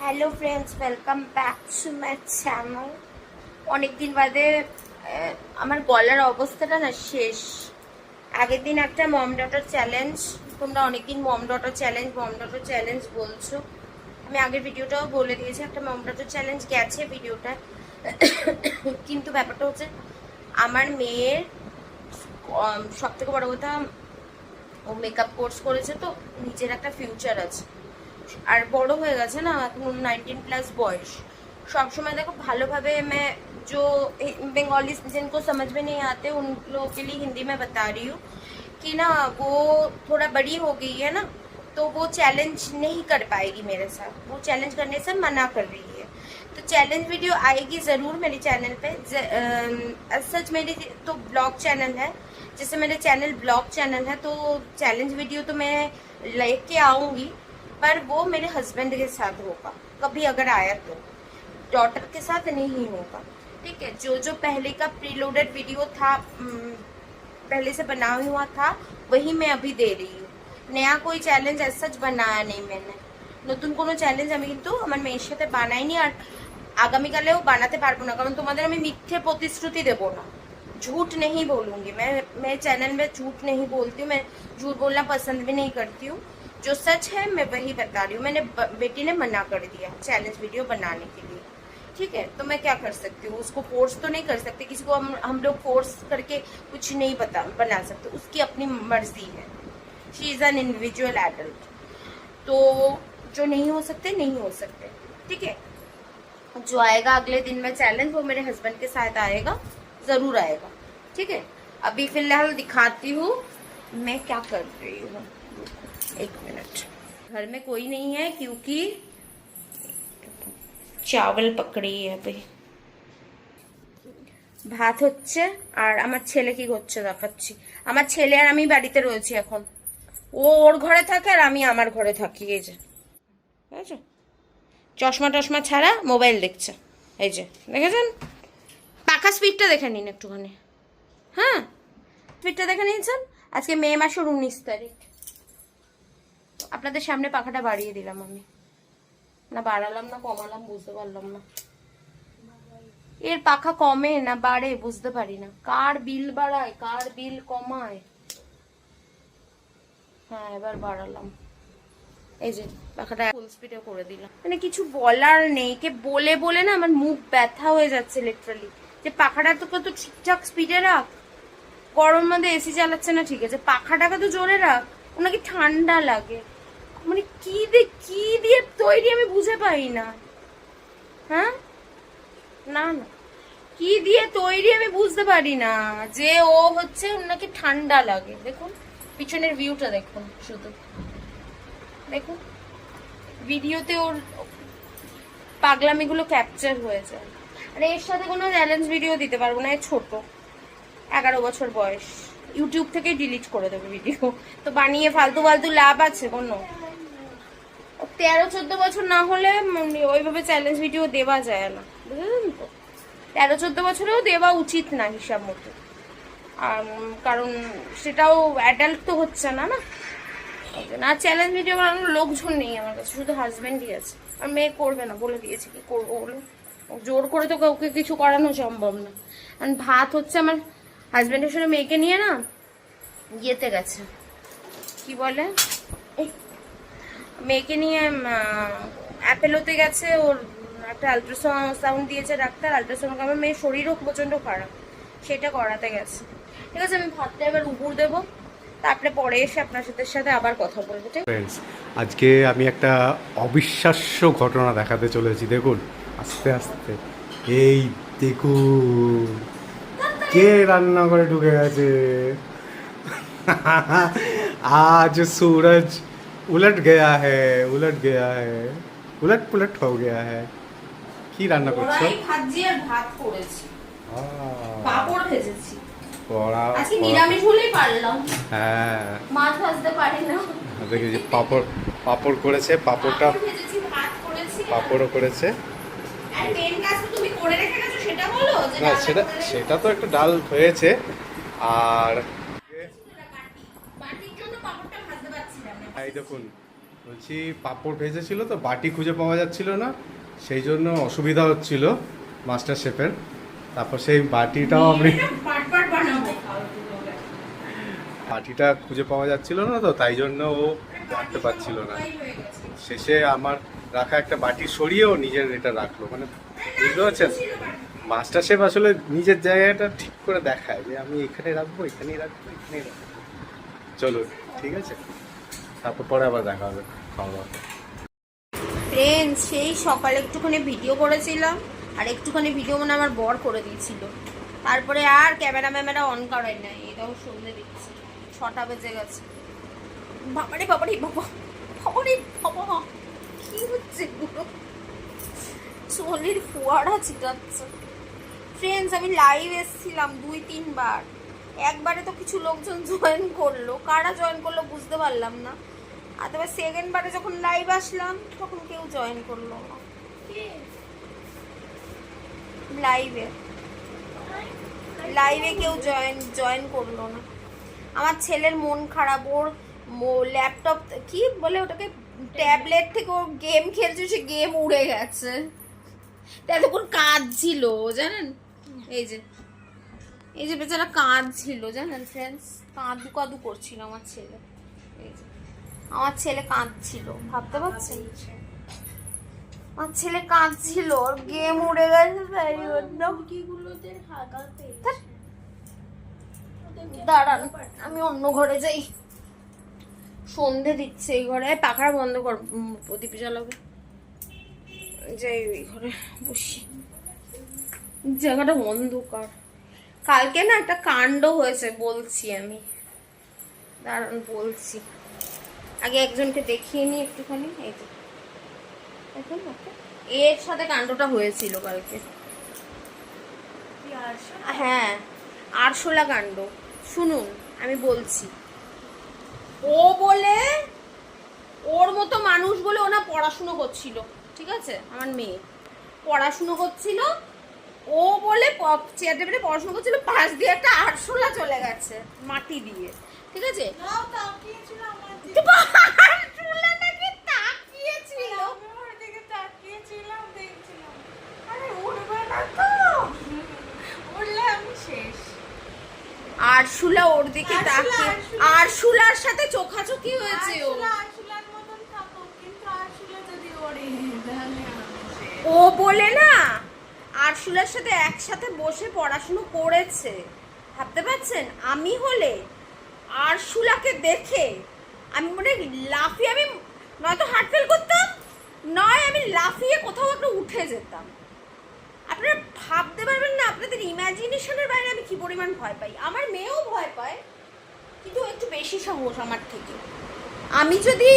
Hello friends, welcome back to my channel. অনেকদিন বাদে আমার গলার অবস্থাটা না শেষ। আগের দিন একটা মম ডটার চ্যালেঞ্জ, তোমরা অনেকদিন মম ডটার চ্যালেঞ্জ বলছো। আমি আগের ভিডিওটাও বলে দিয়েছি, একটা মম ডটার চ্যালেঞ্জ গেছে ভিডিওটা। কিন্তু ব্যাপারটা হচ্ছে আমার মেয়ের সব থেকে বড় কথা, ও মেকআপ কোর্স করেছে, তো নিজের একটা ফিউচার আছে। আর বড় হয়ে গেছে না, এখন 19+ বয়স। সবসময় देखो ভালোভাবে मैं जो बंगाली जिनको समझ में नहीं आते उन लोगों के लिए हिंदी में बता रही हूँ कि ना वो थोड़ा बड़ी हो गई है ना, तो वो चैलेंज नहीं कर पाएगी मेरे साथ। वो चैलेंज करने से मना कर रही है। तो चैलेंज वीडियो आएगी ज़रूर मेरे चैनल पे। सच मेरी तो ब्लॉग चैनल है, जैसे मेरे चैनल ब्लॉग चैनल है, तो चैलेंज वीडियो तो मैं लेके आऊँगी, पर वो मेरे हस्बैंड के साथ होगा कभी अगर आया तो, डॉटर के साथ नहीं होगा। ठीक है, जो जो पहले का प्रीलोडेड वीडियो था, पहले से बना हुआ था, वही मैं अभी दे रही हूँ। नया कोई চ্যালেঞ্জ सच बनाया नहीं मैंने। নতুন কোনো চ্যালেঞ্জ আমি কিন্তু আমার মেয়ের সাথে বানাইনি, আর আগামীকালেও বানাতে পারবো না, কারণ তোমাদের আমি মিথ্যে প্রতিশ্রুতি দেবো না। झूठ नहीं बोलूंगी मैं चैनल में झूठ नहीं बोलती हूँ, मैं झूठ बोलना पसंद भी नहीं करती हूँ। जो सच है मैं वही बता रही हूँ। मैंने बेटी ने मना कर दिया चैलेंज वीडियो बनाने के लिए। ठीक है, तो मैं क्या कर सकती हूँ, उसको फोर्स तो नहीं कर सकती, किसी को हम लोग फोर्स करके कुछ नहीं बना सकते, उसकी अपनी मर्जी है। She is an individual adult, तो जो नहीं हो सकते नहीं हो सकते। ठीक है, जो आएगा अगले दिन में चैलेंज, वो मेरे हस्बैंड के साथ आएगा, जरूर आएगा। ठीक है, अभी फिलहाल दिखाती हूँ मैं क्या कर रही हूँ। एक मिनट, घर में कोई नहीं है क्योंकि চাওয়াল পকড়ি হবে। ভাত হচ্ছে, আর আমার ছেলে কি করছে দেখাচ্ছি। আমার ছেলে আর আমি বাড়িতে রয়েছি এখন। ও ওর ঘরে থাকে আর আমি আমার ঘরে থাকি। এই যে বুঝেছো, চশমা টশমা ছাড়া মোবাইল দেখছে। এই যে দেখেছেন, পাখা স্পিডটা দেখে নিন একটুখানি। হ্যাঁ, স্পিডটা দেখে নিয়েছেন। আজকে মে মাসের 19 তারিখ। আপনাদের সামনে পাখাটা বাড়িয়ে দিলাম আমি, না বাড়ালাম না কমালাম বুঝতে পারলাম না। এর পাখা কমে না বাড়ে বুঝতে পারি না, কার বিল বাড়ায় কার বিল কমায়। হ্যাঁ, এবার বাড়ালাম। এই যে পাখাটা ফুল স্পিডে করে দিলাম। মানে কিছু বলার নেই, কে বলে বলে না আমার মুখ ব্যথা হয়ে যাচ্ছে লিটারালি। যে পাখাটা তো কত ঠিকঠাক স্পিডে রাখ, গরম মধ্যে এসি চালাচ্ছে না ঠিক আছে, পাখাটাকে তো জোরে রাখ, ওনাকে ঠান্ডা লাগে। মানে কি দিয়ে তৈরি আমি বুঝে পাই না। হ্যাঁ, না না, কি দিয়ে তৈরি আমি বুঝতে পারি না, যে ও হচ্ছে ওনাকে ঠান্ডা লাগে। দেখুন পিছনের ভিউটা দেখুন, শুধু দেখুন, ভিডিওতে ওর পাগলামিগুলো ক্যাপচার হয়ে যায়। আর এর সাথে কোনো চ্যালেঞ্জ ভিডিও দিতে পারবো না, এর ছোট 11 বছর বয়স, ইউটিউব থেকে ডিলিট করে দেবে ভিডিও। তো বানিয়ে ফালতু লাভ আছে কোনো? 13-14 বছর না হলে ওইভাবে চ্যালেঞ্জ ভিডিও দেওয়া যায় না, বুঝলেন তো? 13-14 বছরেও দেওয়া উচিত না হিসাব মতো, কারণ সেটাও অ্যাডাল্ট তো হচ্ছে না। না, চ্যালেঞ্জ ভিডিও বানানোর লোকজন নেই আমার কাছে, শুধু হাজব্যান্ডই আছে। আর মেয়ে করবে না, বলে দিয়েছে কি করবো বলে। জোর করে তো কাউকে কিছু করানো সম্ভব না। কারণ ভাত হচ্ছে, আমার হাজব্যান্ডের সঙ্গে মেয়েকে নিয়ে না ইয়েতে গেছে, কি বলে, মেয়েকে নিয়ে অ্যাপেলোতে গেছে। ওর একটা আল্ট্রাসাউন্ড দিয়েছে ডাক্তার, আল্ট্রাসাউন্ড। আমার মেয়ের শরীরও প্রচন্ড খারাপ, সেটা করাতে গেছে। ঠিক আছে, আমি ভাতটা এবার উপর দেবো, তারপরে পরে এসে আপনার সাথে আবার কথা বলবো। ঠিক ফ্রেন্ডস, আজকে আমি একটা অবিশ্বাস্য ঘটনা দেখাতে চলেছি। দেখুন আস্তে আস্তে, এই দেখুন কে রান্নাঘরে ঢুকে গেছে। आज सूरज उलट गया है उलट पुलट हो गया है। কি রান্না করছো? ভাত করেছি, পাপড় ভেজেছি। আজকে হ্যাঁ, নিরামিষ হলেই পারলাম, মাছ ভাজতে পারি না। দেখি যে পাপড় করেছে, পাপড়টা ভেজেছি, ভাত করেছি, পাপড়ও করেছে। আর মেন কাজ তো তুমি করে রেখে গেছো, সেটা বলো। যে না, সেটা তো একটু ডাল হয়েছে। আর বাটির জন্য পাপড়টা ভাজতে পারছিলাম না। এই দেখুন বলছি পাঁপড় ভেজেছিল তো, বাটি খুঁজে পাওয়া যাচ্ছিল না, সেই জন্য অসুবিধা হচ্ছিল মাস্টার শেফের। তারপর সেই বাটিটাও আমি বাটিটা খুঁজে পাওয়া যাচ্ছিল না তো, তাই জন্য ও রাখতে পারছিল না। শেষে আমার রাখা একটা বাটি সরিয়েও নিজের এটা রাখলো, মানে বুঝতে পারছেন মাস্টার শেফ আসলে নিজের জায়গাটা ঠিক করে দেখায় যে আমি এখানে রাখবো, এখানেই রাখবো, এখানেই রাখবো। চলো ঠিক আছে, তারপর পরে আবার দেখা হবে খাওয়া দাওয়া। ফ্রেন্ডস, সেই সকালে একটুখানি ভিডিও করেছিলাম, আর একটুখানি ভিডিও মানে আমার বর করে দিয়েছিল, তারপরে আর ক্যামেরা অন করাই নাই। এটাও সন্ধে দিচ্ছি, 6টা বেজে গেছে। বাবারে বাবারে বাবা, বাবারে বাবা, কি হচ্ছে পুরো চুলের ফোয়ারা ছিটাচ্ছে। ফ্রেন্ডস, আমি লাইভ এসেছিলাম 2-3 বার, একবারে তো কিছু লোকজন জয়েন করলো, কারা জয়েন করলো বুঝতে পারলাম না। আর তবে সেকেন্ড বারে যখন লাইভ আসলাম তখন কেউ জয়েন করলো না। লাইভে কেউ জয়েন করলো না। আমার ছেলের মন খারাপ, ওর ল্যাপটপ কি বলে ওটাকে, ট্যাবলেট থেকে ওর গেম খেলছে, সে গেম উড়ে গেছে। এতক্ষণ কাজ ছিল জানেন, এই যে বেচারা কাজ ছিল জানেন ফ্রেন্ডস, কাঁদু করছিল আমার ছেলে। এই যে আমার ছেলে কাঁদছিল, ভাবতে পারছেন, আমার ছেলে কাঁদছিল, ওর গেম উড়ে গেছে, তাই জন্য। দাঁড়ান আমি অন্য ঘরে যাই, সন্ধে দিচ্ছে এই ঘরে। পাখার বন্ধ কর, প্রদীপ জ্বালাবে। যাই ওই ঘরে বসি, জায়গাটা অন্ধকার। কালকে না একটা কাণ্ড হয়েছে, বলছি আমি, দাঁড়ান বলছি। আগে একজনকে দেখিয়ে নি একটুখানি। এই যে দেখুন, এর সাথে কাণ্ডটা হয়েছিল কালকে। হ্যাঁ, আরশোলা কাণ্ড। শুনুন আমি বলছি, ও বলে ওর মতো মানুষ বলে ওনা পড়াশুনো করছিল, ঠিক আছে, আমার মেয়ে পড়াশুনো করছিল, ও বলে চেয়ার টেবিলে পড়াশুনো করছিল, পাশ দিয়ে একটা আরশোলা চলে গেছে মাটি দিয়ে, ঠিক আছে। আরশোলা ওর দিকে তাকিয়ে, আরশোলার সাথে চোখাচোখি হয়েছে। ও বলে না আরশোলার সাথে একসাথে বসে পড়াশুনো করেছে, ভাবতে পারছেন। আমি হলে আরশোলাকে দেখে আমি মনে লাফিয়ে, আমি নয়তো হার্ট ফেল করতাম, নয় আমি লাফিয়ে কোথাও একটা উঠে যেতাম। আপনারা ভাবতে পারবেন না, আপনাদের ইমাজিনেশনের বাইরে আমি কি পরিমাণ ভয় পাই। আমার মেয়েও ভয় পায়, কিন্তু একটু বেশি সাহস আমার থেকে। আমি যদি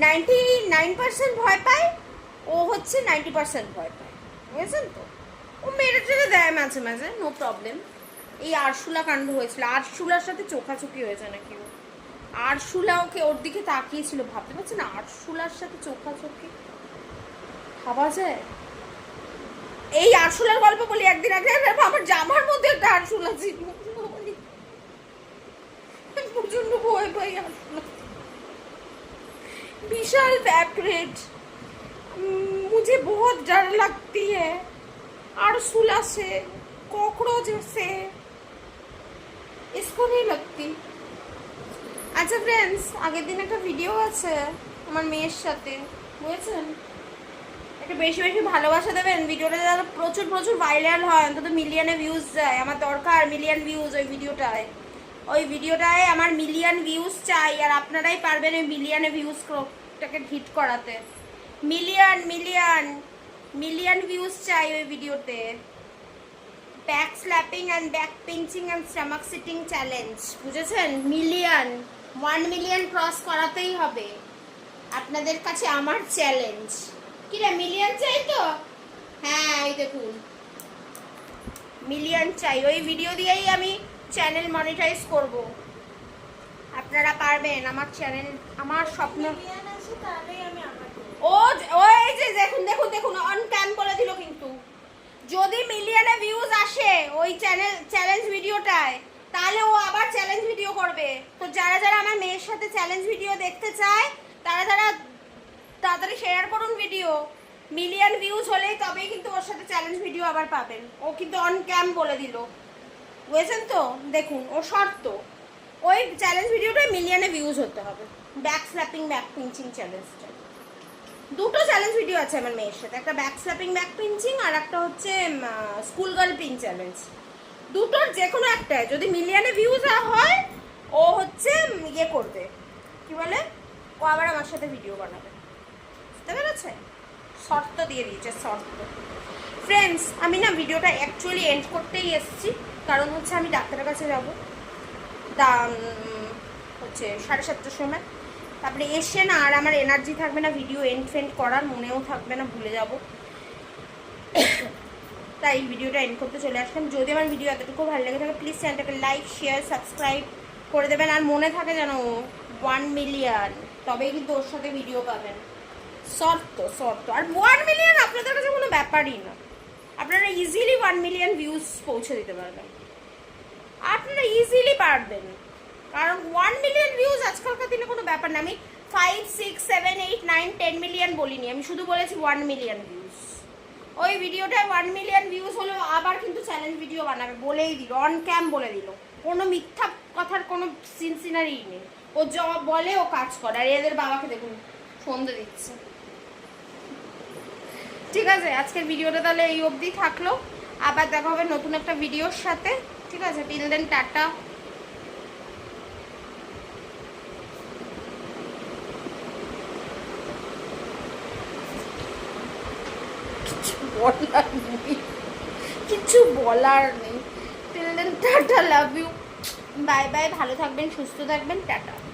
99% ভয় পাই, ও হচ্ছে 90% ভয় পায়, বুঝেছেন তো। ও মেরে টেরে দেয় মাঝে মাঝে, নো প্রবলেম। এই আরশোলা কাণ্ড হয়েছিল, আরশোলার সাথে চোখাচোখি হয়েছে নাকি। আরশোলা ওকে ওর দিকে তাকিয়েছিল, ভাবতে পারছেন আরশোলার সাথে চোখাচোখি, ভাবা যায়। এই আরশোলার গল্প বলি, একদিন আগে আমার জামার মধ্যে একটা আরশোলা ছিল, প্রচন্ড ভয় পাই আরশোলা, विशाल फेवरेट, मुझे बहुत डर लगती है आरशुला से, कॉकरोच से, इसको नहीं लगती। আচ্ছা ফ্রেন্ডস, আগের দিন একটা ভিডিও আছে আমার মেয়ের সাথে, বুঝেছেন, একটু বেশি বেশি ভালোবাসা দেবেন, ভিডিওটা যাতে প্রচুর প্রচুর ভাইরাল হয়, অন্তত মিলিয়নে ভিউজ যায়। আমার দরকার মিলিয়ন ভিউজ ওই ভিডিওটায় আমার মিলিয়ন ভিউজ চাই, আর আপনারাই পারবেন ওই মিলিয়নে ভিউজটাকে হিট করাতে। মিলিয়ন ভিউজ চাই ওই ভিডিওতে। Back slapping and back pinching and stomach sitting challenge, বুঝেছেন। 1 মিলিয়ন ক্রস করাতেই হবে আপনাদের কাছে আমার চ্যালেঞ্জ। কিরে মিলিয়ন চাই তো? হ্যাঁ এই দেখুন মিলিয়ন চাই, ওই ভিডিও দিয়েই আমি চ্যানেল মনিটাইজ করব। আপনারা পারবেন, আমার চ্যানেল, আমার স্বপ্ন। ও ওই যে দেখুন দেখুন দেখুন অন ক্যাম বলে দিল, কিন্তু যদি মিলিয়নে ভিউজ আসে ওই চ্যালেঞ্জ ভিডিওটায়, তাহলে ও আবার চ্যালেঞ্জ ভিডিও করবে। তো যারা যারা আমার মেয়ের সাথে চ্যালেঞ্জ ভিডিও দেখতে চায়, তারা তাড়াতাড়ি শেয়ার করুন ভিডিও, মিলিয়ন ভিউজ হলেই তবেই কিন্তু ওর সাথে চ্যালেঞ্জ ভিডিও আবার পাবেন। ও কিন্তু অন ক্যাম বলে দিল, বুঝেছেন তো? দেখুন ও শর্ত, ওই চ্যালেঞ্জ ভিডিওটাই মিলিয়নে ভিউজ হতে হবে। ব্যাক স্ল্যাপিং ব্যাক পিঞ্চিং চ্যালেঞ্জটা, দুটো চ্যালেঞ্জ ভিডিও আছে আমার মেয়ের সাথে, একটা ব্যাক স্ল্যাপিং ব্যাক পিঞ্চিং আর একটা হচ্ছে স্কুল গার্ল পিন চ্যালেঞ্জ। দুটোর যে কোনো একটাই যদি মিলিয়নে ভিউজ হয় ও হচ্ছে ইয়ে করবে, কি বলে, ও আবার আমার সাথে ভিডিও বানাবে, বুঝতে পেরেছে? শর্ত দিয়ে দিয়েছে, শর্ত। ফ্রেন্ডস, আমি না ভিডিওটা অ্যাকচুয়ালি এন্ড করতেই এসেছি, কারণ হচ্ছে আমি ডাক্তারের কাছে যাবো হচ্ছে 7:30টার সময়। তারপরে এসে না আর আমার এনার্জি থাকবে না ভিডিও এন্ড ফেন্ড করার, মনেও থাকবে না, ভুলে যাব। তাই ভিডিওটা এন্ড করতে চলে আসলাম। যদি আমার ভিডিও এতটুকু ভালো লেগে থাকে প্লিজ চ্যানেলটাকে লাইক শেয়ার সাবস্ক্রাইব করে দেবেন। আর মনে থাকে যেন 1 মিলিয়ন, তবেই কিন্তু ওর সাথে ভিডিও পাবেন। শর্ত শর্ত। আর 1 মিলিয়ন আপনাদের কাছে কোনো ব্যাপারই না, আপনারা ইজিলি 1 মিলিয়ন ভিউজ পৌঁছে দিতে পারবেন, আপনারা ইজিলি পারবেন। কারণ 1 মিলিয়ন ভিউজ আজকালকার দিনে কোনো ব্যাপার না। আমি 5, 6, 7, 8, 9, 10 মিলিয়ন বলিনি, আমি শুধু বলেছি 1 মিলিয়ন ভিউজ। ওই ভিডিওটায় 1 মিলিয়ন ভিউজ হলেও আবার কিন্তু চ্যালেঞ্জ ভিডিও বানাবে, বলেই দিল, অন ক্যাম বলে দিল। কোনো মিথ্যা কথার কোনো সিনসিনারি নেই, ও যা বলে ও কাজ করে। আর এদের বাবাকে দেখুন সন্ধে দিচ্ছে। ঠিক আছে, আজকের ভিডিওটা তাহলে এই অবধি থাকলো, আবার দেখা হবে নতুন একটা ভিডিওর সাথে। ঠিক আছে, টিল দেন টাটা। কিছু বলার নেই। Till then tata, love you, bye bye, ভালো থাকবেন, সুস্থ থাকবেন, টাটা।